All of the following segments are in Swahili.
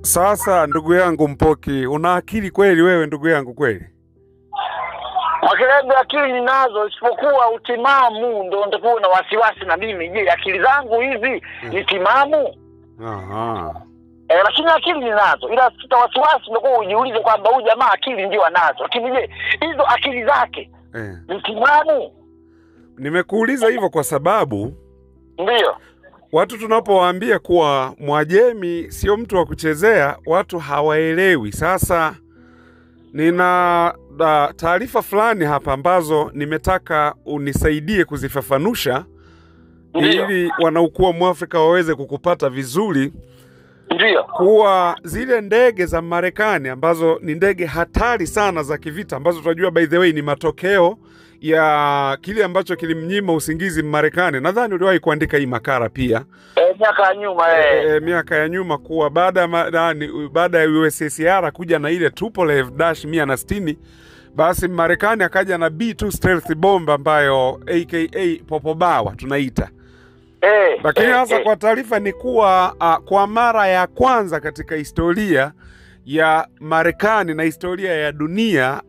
Sasa ndugu yangu Mpoki, una akili kweli wewe ndugu yangu kweli? Makelele akili ninazo, isipokuwa utimamu ndio nitakuwa na wasiwasi na mimi. Je, akili zangu hizi ni timamu? Aha. Lakini akili ninazo, ila sita wasiwasi ndio ujiulize kwamba huyu jamaa akili ndio anazo. Lakini je, hizo akili zake ni timamu? Nimekuuliza hivyo kwa sababu ndio watu tunapowaambia kuwa Mwajemi sio mtu wa kuchezea, watu hawaelewi. Sasa nina taarifa fulani hapa ambazo nimetaka unisaidie kuzifafanusha ili wanaokuwa Mwafrika waweze kukupata vizuri. Ndio. Kuwa zile ndege za Marekani ambazo ni ndege hatari sana za kivita, ambazo tunajua by the way ni matokeo ya kile ambacho kilimnyima usingizi Marekani. Nadhani uliwahi kuandika hii makala pia. Miaka ya nyuma miaka ya nyuma, kuwa baada ya USSR kuja na ile Tupolev-160, basi Marekani akaja na B2 stealth bomb ambayo aka Popobawa tunaita. Lakini hasa kwa taarifa ni kuwa kwa mara ya kwanza katika historia ya Marekani na historia ya dunia,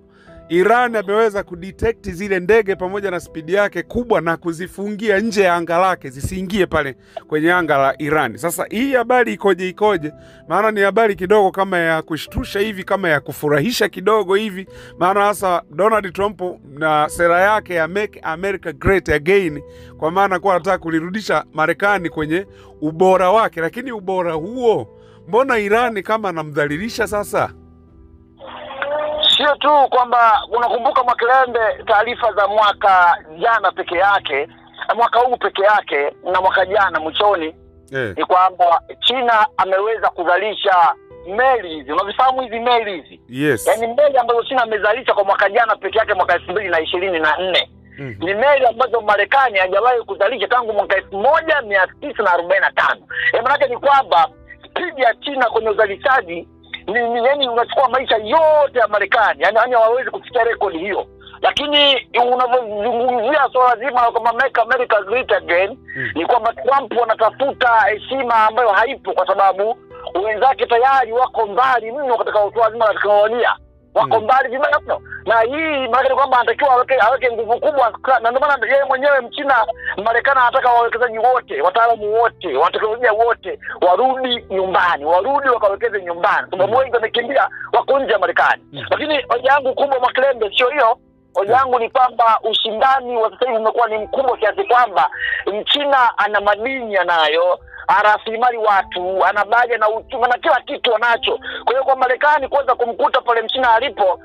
Iran ameweza kudetect zile ndege pamoja na spidi yake kubwa na kuzifungia nje ya anga lake zisiingie pale kwenye anga la Iran. Sasa hii habari ikoje? Maana ni habari kidogo kama ya kushtusha hivi, kama ya kufurahisha kidogo hivi. Maana hasa Donald Trump na sera yake ya Make America Great Again, kwa maana kwa anataka kulirudisha Marekani kwenye ubora wake. Lakini ubora huo, mbona Iran kama anamdhalilisha sasa? Sio tu kwamba unakumbuka Makelende, taarifa za mwaka jana peke yake, mwaka huu peke yake na mwaka jana mwishoni, ni kwamba China ameweza kuzalisha meli hizi. Unavifahamu hizi meli hizi? Yes. Yaani meli ambazo China amezalisha kwa mwaka jana peke yake, mwaka 2024. Ni meli ambazo Marekani hajawahi kuzalisha tangu mwaka 1945. Maana yake ni kwamba spidi ya China kwenye uzalishaji yani unachukua maisha yote ya Marekani. Yaani hawawezi kufikia rekodi hiyo. Lakini unavyozungumzia swala zima kama Make America Great Again, ni kwamba Trump wanatafuta heshima ambayo haipo, kwa sababu wenzake tayari wako mbali mno katika utoaji wa teknolojia. Wako mbali vibaya mno. Na hii maana ni kwamba anatakiwa aweke nguvu kubwa, na ndio maana yeye mwenyewe Mchina, Marekani anataka wawekezaji wote, wataalamu wote, wa teknolojia wote warudi nyumbani, warudi wakawekeze nyumbani. Sababu wengi wamekimbia wako nje ya Marekani. Lakini hoja yangu kubwa Makelende sio hiyo. Hoja yangu ni kwamba ushindani wa sasa hivi umekuwa ni mkubwa kiasi kwamba Mchina ana madini anayo, rasilimali watu, ana baadhi na uchumi na kila kitu anacho. Kwa hiyo kwa Marekani kwanza kumkuta pale Mchina alipo,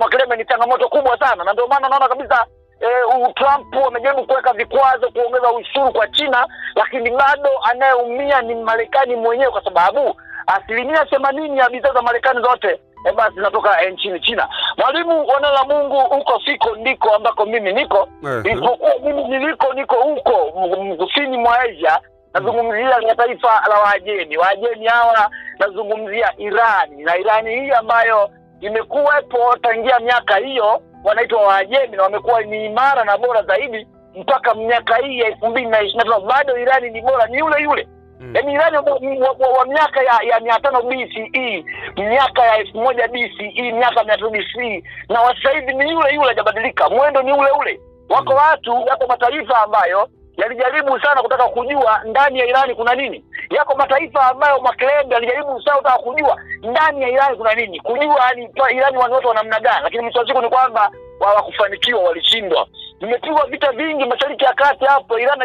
Makelele ni changamoto kubwa sana. Na ndio maana naona kabisa Trump amejaribu kuweka vikwazo, kuongeza ushuru kwa China, lakini bado anayeumia ni Marekani mwenyewe, kwa sababu 80% ya bidhaa za Marekani zote basi zinatoka nchini China. Mwalimu, wana la Mungu, huko siko ndiko ambako mimi niko. Isipokuwa mimi niko huko kusini mwa Asia. Nazungumzia ni taifa la Waajemi. Waajemi hawa nazungumzia Irani. Na Irani hii ambayo imekuwepo tangia miaka hiyo, wanaitwa Waajemi, na wamekuwa ni imara na bora zaidi mpaka miaka hii ya 2025. Bado Irani ni bora, ni yule yule. Yaani Irani wa miaka ya 500 BCE, miaka ya 1000 BCE, miaka 100 BCE, na sasa hivi ni yule yule, hajabadilika. Mwendo ni ule ule. Wako mataifa ambayo yalijaribu sana kutaka kujua ndani ya Irani kuna nini. Yako mataifa ambayo Makelele alijaribu sana kutaka kujua ndani ya Irani kuna nini. Kujua Irani watu wa namna gani, lakini mwisho wa siku ni kwamba hawakufanikiwa, walishindwa. Nimepigwa vita vingi Mashariki ya Kati hapo, Iran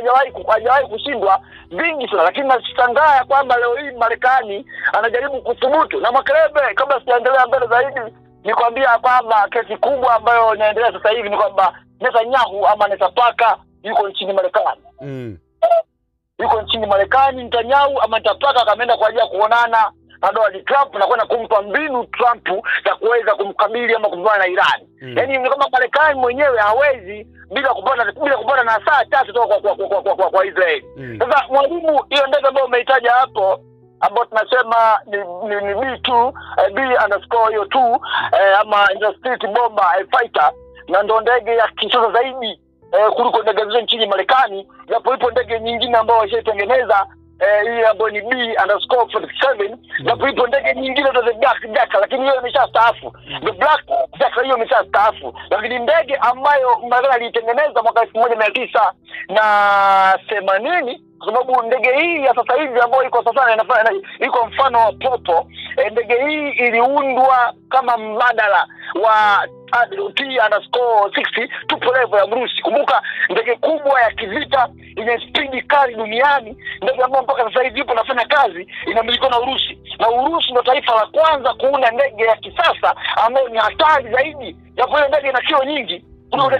hajawahi kushindwa vingi sana. Lakini nashangaa kwamba leo hii Marekani anajaribu kuthubutu. Na Makelele, kabla sijaendelea mbele zaidi, nikwambia kwamba kesi kubwa ambayo inaendelea sasa hivi ni kwamba Netanyahu ama Netapaka yuko nchini Marekani. Yuko nchini Marekani Netanyahu ama Netapaka, kameenda kwa ajili ya kuonana na Donald Trump na kwenda kumpa mbinu Trump ya kuweza kumkabili ama kupambana na Iran. Yaani ni kama Marekani mwenyewe hawezi bila kupata na saa tatu kutoka kwa Israel. Sasa mwalimu, hiyo ndege ambayo umehitaja hapo, ambayo tunasema ni B2 B_2 ama Interstellar Bomber Fighter, na ndo ndege ya kisasa zaidi kuliko ndege zote nchini Marekani. Japo ipo ndege nyingine ambayo washaitengeneza hii ambayo ni B_47 na kuipo ndege nyingine za Black Jack, lakini hiyo imeshastaafu. The Black Jack hiyo imeshastaafu, lakini ndege ambayo Marekani alitengeneza mwaka 1980, kwa sababu ndege hii ya sasa hivi ambayo iko sasa iko mfano wa Popo, ndege hii iliundwa kama mbadala wa T-60 Tupolev ya Urusi. Kumbuka ndege kubwa ya kivita yenye spidi kali duniani, ndege ambayo mpaka sasa hivi ipo nafanya kazi, inamilikiwa na Urusi. Na Urusi ndio taifa la kwanza kuunda ndege ya kisasa ambayo ni hatari zaidi. Japo ile ndege ina kilo nyingi, kuna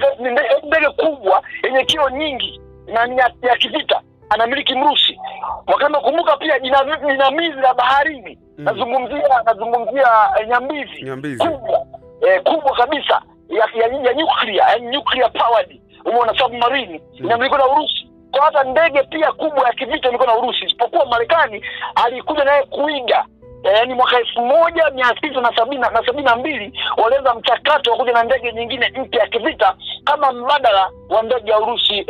ndege kubwa yenye kilo nyingi na ni ya kivita anamiliki Mrusi. Wakati kumbuka pia jinamizi la baharini, nazungumzia nyambizi kubwa kabisa ya nuclear, yani nuclear powered, umeona, submarine inamilikiwa na Urusi. Kwa hata ndege pia kubwa ya kivita ilikuwa na Urusi, isipokuwa Marekani alikuja naye kuiga. Yani mwaka 1972 walianza mchakato wa kuja na ndege nyingine mpya ya kivita kama mbadala wa ndege ya Urusi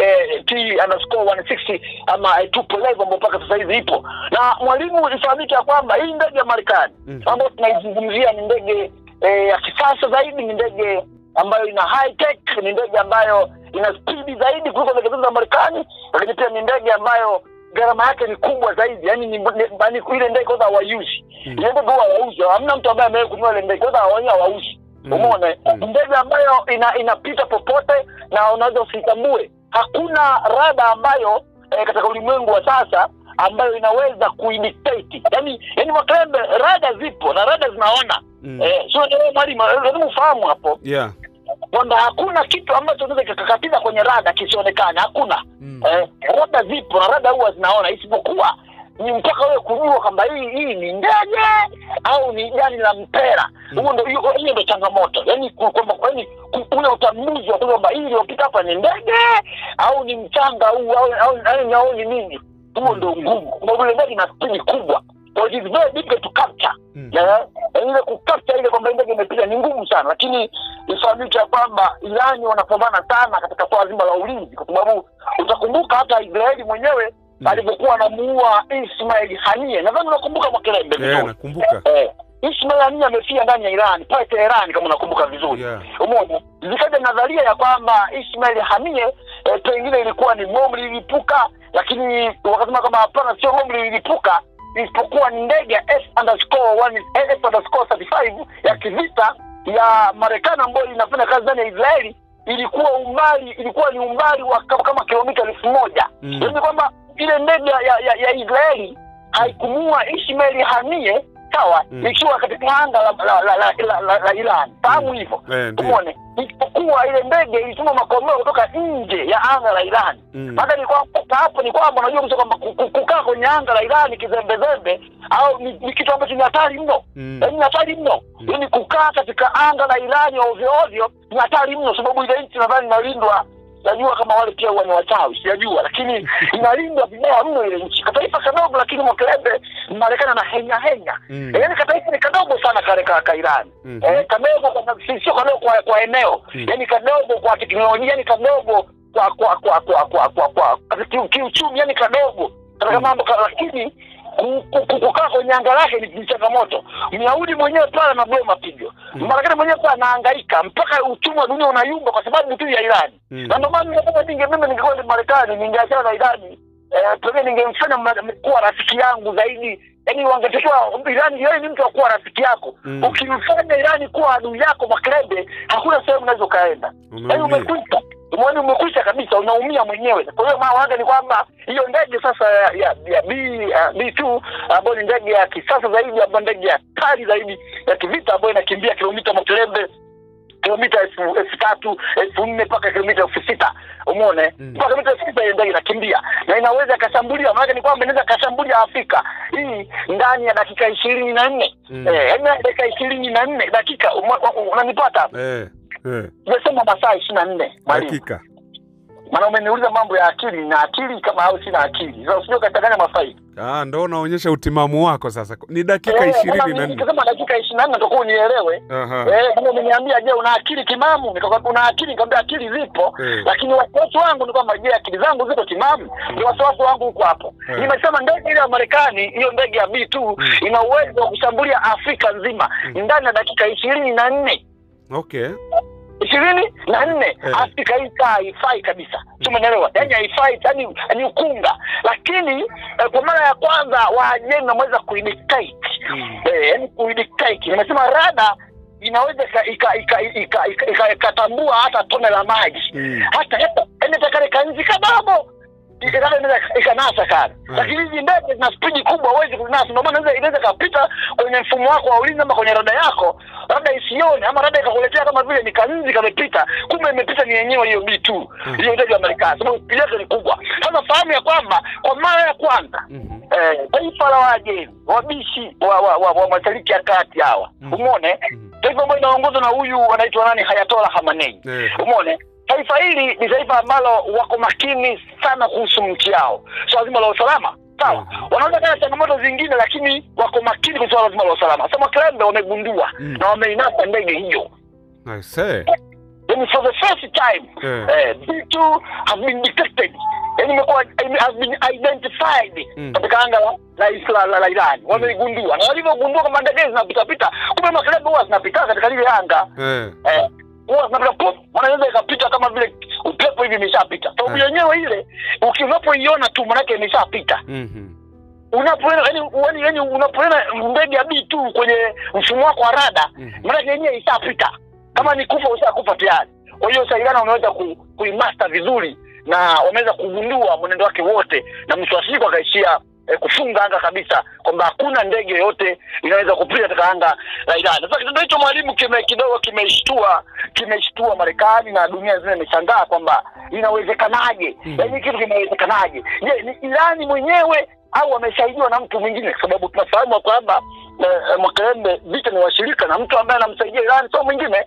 T-160 ama Tupolev ambayo mpaka sasa hivi ipo. Na mwalimu, ifahamike kwamba hii ndege ya Marekani ambayo tunaizungumzia ni ndege ya kisasa zaidi, ni ndege ambayo ina high tech, ni ndege ambayo ina speed zaidi kuliko ndege za Marekani, lakini pia ni ndege ambayo gharama yake ni kubwa zaidi. Yani ni ile ndege kwanza hawauzi. Ile ndege hawauzi. Hamna mtu ambaye amewahi kununua ile ndege, kwanza hawauzi. Umeona? Ndege ambayo inapita popote na unaweza usitambue. Hakuna rada ambayo katika ulimwengu wa sasa ambayo inaweza kuidictate. Yani Makrembe, rada zipo na rada zinaona. Sio ndio mwalimu, lazima ufahamu hapo. Yeah. Kwamba hakuna kitu ambacho unaweza kukakatiza kwenye rada kisionekane, hakuna. Rada zipo na rada huwa zinaona, isipokuwa ni mpaka wewe kujua kwamba hii ni ndege au ni jani la mpera. Hiyo ndio changamoto. Yani kwamba ule utambuzi wa kwamba hii iliyopita hapa ni ndege au ni mchanga au ni nini, huo ndio ngumu. Kwa sababu ile ndege ina spidi kubwa. So it is very difficult to capture. Ile kucapture ile kwamba ndege imepita ni ngumu sana, lakini ifahamike kwamba Irani wanapambana sana katika swala zima la ulinzi, kwa sababu utakumbuka hata Israeli mwenyewe alipokuwa anamuua Ismail Haniyeh. Nadhani unakumbuka Makelele vizuri. Nakumbuka. Ismail Haniyeh amefia ndani ya Iran, pale Tehran kama unakumbuka vizuri. Umeona? Zikaja nadharia ya kwamba Ismail Haniyeh pengine ilikuwa ni bomu lilipuka, lakini wakasema kama hapana, sio bomu lilipuka, isipokuwa ni ndege ya F-35 ya kivita ya Marekani ambayo inafanya kazi ndani ya Israeli. Ilikuwa ni umbali wa kama kilomita 1000. Yaani kwamba ile ndege ya Israeli haikumua Ismail Haniyeh, sawa, ikiwa katika anga la Iran. Fahamu hivyo. Umeona? Isipokuwa ile ndege ilituma makombora kutoka nje ya anga la Iran. Hata ni kwamba hapo ni kwamba unajua kwamba kukaa kwenye anga la Iran kizembezembe au ni kitu ambacho ni hatari mno. Ni hatari mno. Yaani kukaa katika anga la Iran ovyo ovyo ni hatari mno, sababu ile nchi nadhani inalindwa. Najua kama wale pia huwa ni wachawi, sijajua, lakini inalindwa vibaya mno ile nchi. Kataifa kadogo, lakini Makelele Marekani na henya. Yaani kataifa ni kadogo sana kale ka Iran. Kadogo sio kadogo kwa eneo. Yaani kadogo kwa teknolojia, yani kadogo kwa kiuchumi, yani kadogo. Katika mambo, lakini kukaa kwenye anga lake ni changamoto. Myahudi mwenyewe pale anabloa mapigo. Marekani mwenyewe pale anahangaika mpaka uchumi wa dunia unayumba kwa sababu tu ya Iran. Na ndio maana mimi ningekuwa Marekani, ningeachana na Iran. Pengine ningemfanya kuwa rafiki yangu zaidi. Yaani wangetakiwa Iran, yeye ni mtu wa kuwa rafiki yako. Ukimfanya Iran kuwa adui yako Makrebe, hakuna sehemu unaweza kaenda. Yaani umekwisha kabisa, unaumia mwenyewe. Kwa hiyo maana ni kwamba hiyo ndege sasa ya B2 ambayo ni ndege ya kisasa zaidi, ambayo ndege ya kali zaidi ya kivita, ambayo inakimbia kilomita Makelele kilomita 3000, 4000 mpaka kilomita 6000. Umeona? Mpaka kilomita 6000 hiyo ndege inakimbia na inaweza kashambulia. Maana ni kwamba inaweza kashambulia Afrika hii ndani ya dakika 24. Yaani dakika 24 dakika, unanipata? Nimesema masaa 24 dakika. Maana umeniuliza mambo ya akili, na akili kama au sina akili. Sasa usije ukatanganya mafaili. Ndio unaonyesha utimamu wako sasa. Ni dakika 24. Kama dakika 24 natakuwa unielewe. Kama umeniambia je, una akili timamu? Nikakwambia una akili, nikamwambia akili zipo, lakini wasiwasi wangu ni kwamba je, akili zangu ziko timamu? Ni wasiwasi wangu huko hapo. Nimesema ndege ile ya Marekani, hiyo ndege ya B2 ina uwezo wa kushambulia Afrika nzima ndani ya dakika 24. Okay. 24 Afrika hii haifai kabisa. Tumeelewa? Yaani haifai, yani ukunga. Lakini kwa mara ya kwanza Waajemi wameweza kuidictate. Yaani kuidictate. Nimesema rada inaweza ikatambua hata tone la maji. Hata kale kanzi kadogo ikanasa kana. Lakini hizi ndege zina spidi kubwa, huwezi kunasa. Ndio maana inaweza kapita kwenye mfumo wako wa ulinzi ama kwenye rada yako, rada isione, ama rada ikakuletea kama vile ni kanzi kamepita, kumbe imepita ni yenyewe hiyo B2, hiyo ndege ya Marekani. Sababu spidi yake ni kubwa. Sasa fahamu ya kwamba kwa mara ya kwanza taifa la Waajemi, wabishi wa Mashariki ya Kati hawa, umeona, taifa ambalo inaongozwa na huyu anaitwa nani, Ayatollah Khamenei, umeona. Taifa hili ni taifa ambalo wako makini sana kuhusu nchi yao, swala zima la usalama. Sawa, wanaona kana changamoto zingine, lakini wako makini kwa swala zima la usalama. Sasa Makrembe wamegundua na wameinasa ndege hiyo. I say. Then for the first time, B2 have been detected. Yani has been identified katika anga la Iran. Wameigundua. Na walivyogundua kama ndege zinapita, kumbe Makrembe huwa zinapita katika ile anga. Wanaweza ikapita kama vile upepo hivi imeshapita. Sababu yenyewe ile unapoiona tu maana yake imeshapita. Unapoona yani unapoona ndege ya B2 kwenye mfumo wako wa rada, maana yake yenyewe ishapita. Kama ni kufa ushakufa tayari. Kwa hiyo Sairana unaweza kuimaster vizuri, na wameweza kugundua mwenendo wake wote, na mwisho wa siku akaishia kufunga anga kabisa kwamba hakuna ndege yote inaweza kupita katika anga la Iran. Sasa kitendo hicho mwalimu kidogo kimeshtua Marekani na dunia nzima imeshangaa kwamba inawezekanaje? Yaani kitu kimewezekanaje? Je, ni Iran mwenyewe au wamesaidiwa na mtu mwingine? Kwa sababu tunafahamu kwamba Makrembe vita ni washirika, na mtu ambaye anamsaidia Iran sio mwingine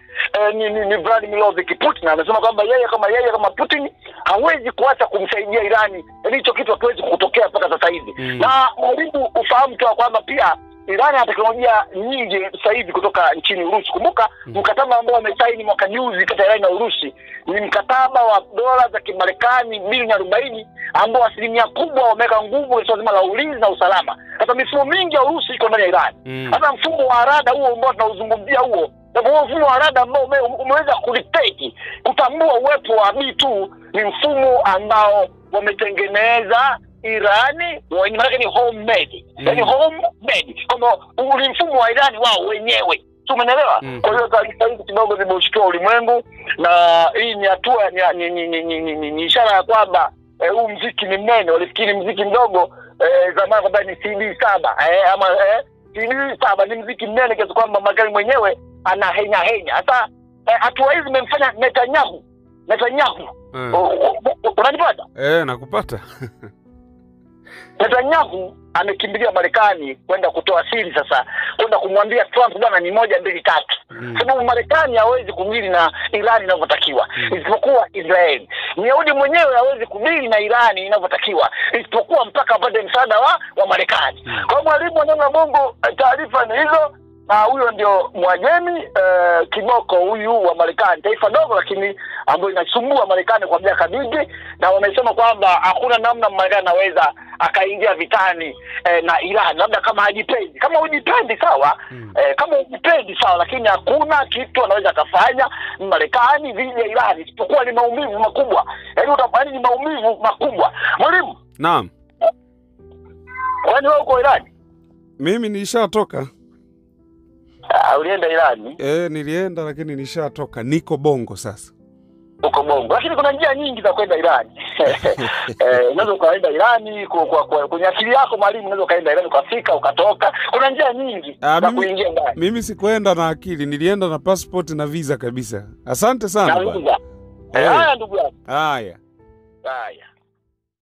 ni Vladimir Putin. Anasema kwamba yeye kama Putin hawezi kuacha kumsaidia Iran. Yaani hicho kitu hakiwezi kutokea mpaka sasa hivi. Na mwalimu ufahamu tu kwamba pia Iran ana teknolojia nyingi sasa hivi kutoka nchini Urusi. Kumbuka mkataba ambao wamesaini mwaka juzi kati ya Iran na Urusi ni mkataba wa dola za Kimarekani bilioni 40, ambao asilimia kubwa wameweka nguvu kwa swala zima la ulinzi na usalama. Sasa mifumo mingi ya Urusi iko ndani ya Iran. Hata mfumo wa rada huo ambao tunauzungumzia huo, na mfumo wa rada ambao umeweza kudictate kutambua uwepo wa B2 ni mfumo ambao wametengeneza Irani, maana ni homemade. Yaani homemade. Kama ule mfumo wa Irani wao wenyewe. Tumeelewa? Kwa hiyo taarifa hizi kidogo zimeushtua ulimwengu, na hii ni hatua ni ishara ya kwamba huu muziki ni mnene. Walifikiri muziki mdogo zamani kwamba ni CD7 ama CD7 ni muziki mnene kiasi kwamba Marekani mwenyewe ana henya. Sasa hatua hizi zimemfanya Netanyahu. Unanipata? Nakupata. Netanyahu amekimbilia Marekani kwenda kutoa siri, sasa kwenda kumwambia Trump bwana ni 1 2 3. Sababu Marekani hawezi kumili na Iran inavyotakiwa isipokuwa Israeli. Myahudi mwenyewe hawezi kumili na Iran inavyotakiwa isipokuwa mpaka apate msaada wa Marekani. Kwa mwalimu wa neno la Mungu, taarifa ni hizo. Na huyo ndio Mwajemi kiboko huyu wa Marekani, taifa dogo lakini ambayo inasumbua Marekani kwa miaka mingi, na wamesema kwamba hakuna namna Marekani anaweza akaingia vitani na Iran, labda kama hajipendi. Kama hujipendi sawa, kama hujipendi sawa, lakini hakuna kitu anaweza akafanya Marekani dhidi ya Iran isipokuwa ni maumivu makubwa. Yaani utafanya ni maumivu makubwa. Mwalimu? Naam. Kwani wewe uko Iran? Mimi nilishatoka. Ulienda Iran? Nilienda lakini nishatoka. Niko Bongo sasa. Uko Bongo. Lakini kuna njia nyingi za kwenda Iran. Unaweza kaenda Iran kwa kwenye akili yako mwalimu, unaweza kaenda Iran ukafika ukatoka. Kuna njia nyingi za kuingia ndani. Mimi sikwenda na akili, nilienda na passport na visa kabisa. Asante sana. Haya ndugu yangu. Haya.